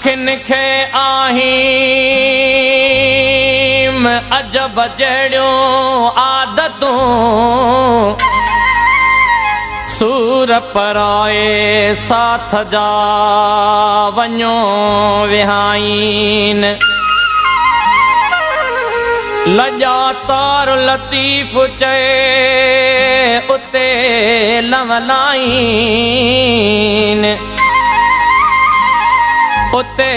अखिन खे आहीम अजब जहिड़ियूं आदतूं सूर पराए साथ जा वञो विहाइन लॼा तार लतीफ़ चए उते लवलाइन उते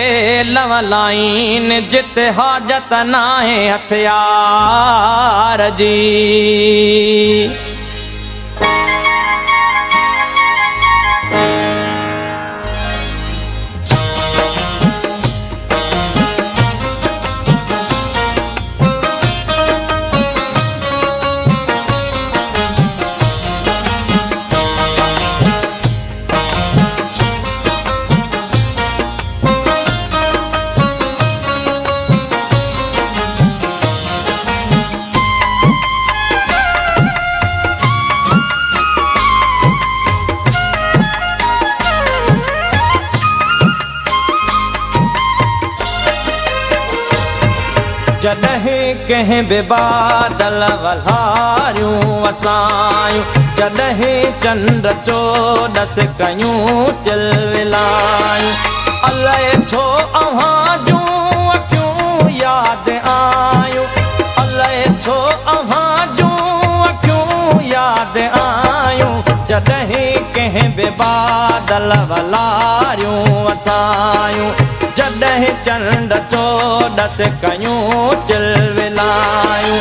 लवलाइन जिते हाजत नाहे हथियार जी जॾहिं कंहिं बि बादल वल्हारियूं वसायूं जॾहिं चंड चोॾस कयूं चिलविलायूं अलाए छो अव्हां जूं अखियूं यादि आयूं अलाए छो अव्हां जूं अखियूं यादि आयूं जॾहिं कंहिं बि बादल वल्हारियूं वसायूं जॾहिं चंड चोॾस कयूं चिलविलायूं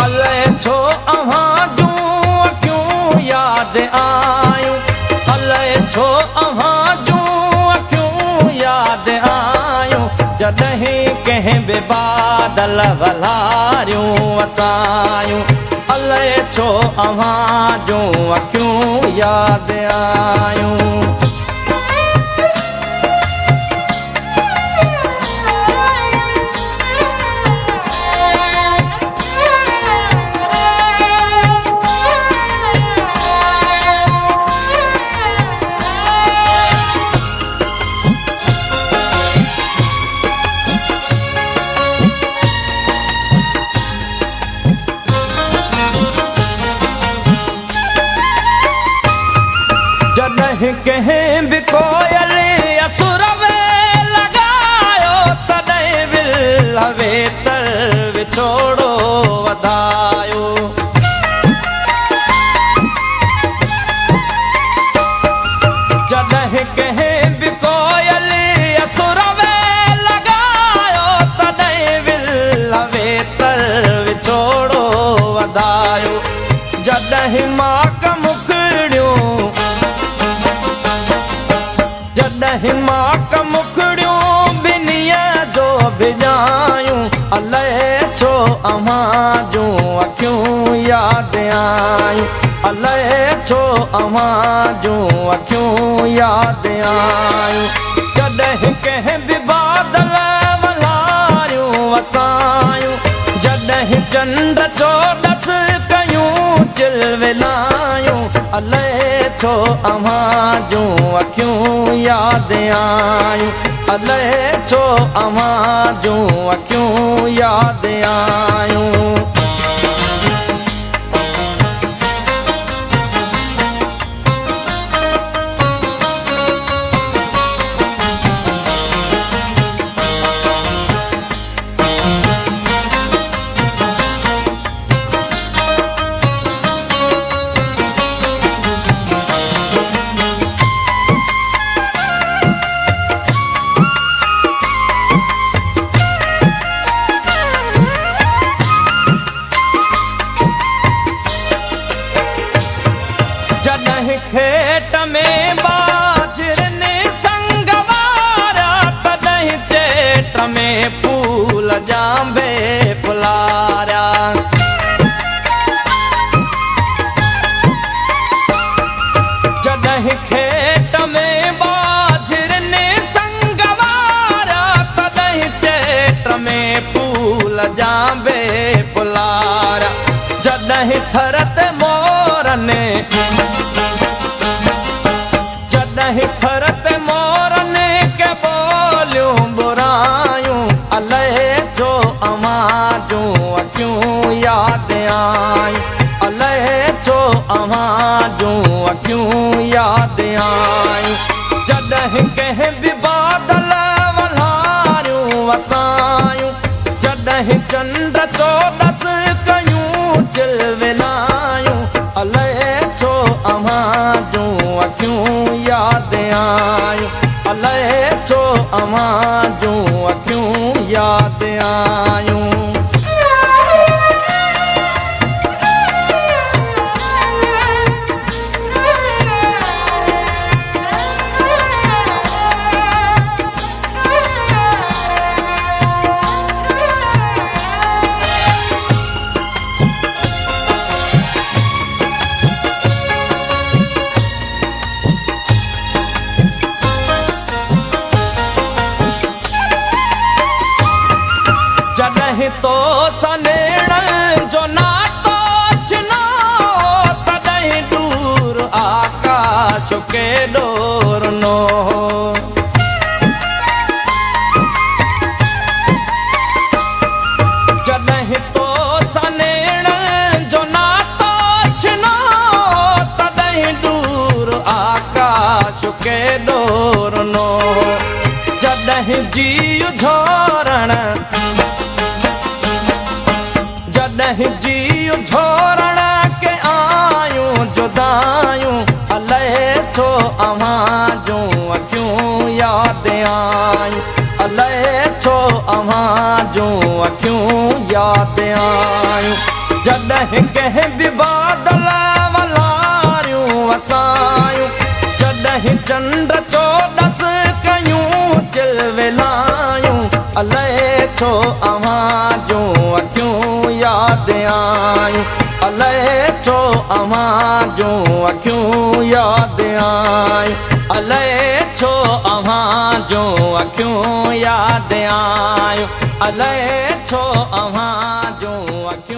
अलाए छो अव्हां जूं अखियूं यादि आयूं अलाए छो अव्हां जूं अखियूं यादि आयूं जॾहिं कंहिं बि बादल वल्हारियूं वसायूं अलाए छो अव्हां जूं अखियूं यादि आयूं कंहिं बि कोयल असुर में लॻायो तॾहिं विल वेतर विछोड़ो वधायो जॾहिं कंहिं बि कोयल असुर में लॻायो तॾहिं विल वेतर विछोड़ो वधायो जॾहिं माक मुखड़ियूं जॾहिं माक मुखड़ियूं बिनीअ जो भिॼायूं अलाए छो अव्हां जूं अखियूं यादि आयूं अलाए छो अव्हां जूं अखियूं यादि आयूं जॾहिं कंहिं बि बादल वल्हारियूं वसायूं जॾहिं चंड चोॾस कयूं चिलविलायूं अलाए छो अव्हां जूं अखियूं यादि आयूं अलाए छो अव्हां जूं अखियूं यादि आयूं खेत में बाजरने संग वारा तॾहिं चेट में फूल जांबे फुलारा जॾहिं खेत में बाजरने संग वारा तॾहिं चेट में फूल जांबे फुलारा जॾहिं थरत मोरने जॾहिं थरत मोरने के बोलियूं अखियूं यादि आयूं अलाए छो अव्हां जूं अखियूं यादि आयूं जॾहिं कंहिं बि बादल वल्हारियूं वसायूं जॾहिं चंड चोॾस कयूं चिलविलायूं अलाए छो अव्हां जूं अखियूं यादि आयूं अलाए छो अव्हां जूं अखियूं यादि आयूं जॾहिं तो सनेड़नि जो नातो छिनो तॾहिं दूर आकाश केॾो रुनो जॾहिं तो सनेड़नि जो नातो छिनो तॾहिं दूर आकाश केॾो रुनो जॾहिं जीउ झोरण जॾहिं जीउ झोरण के आयूं जुदायूं अलाए छो अव्हां जूं अखियूं यादि आयूं अलाए छो अव्हां जूं अखियूं यादि आयूं जॾहिं कंहिं बि बादल वल्हारियूं वसायूं जॾहिं चंड चोॾस कयूं चिलविलायूं अलाए छो अव्हां जूं अखियूं यादि आयूं अलाए छो अव्हां जूं अखियूं यादि आयूं अलाए छो अव्हां जूं अखियूं यादि आयूं अलाए छो अव्हां जूं अखियूं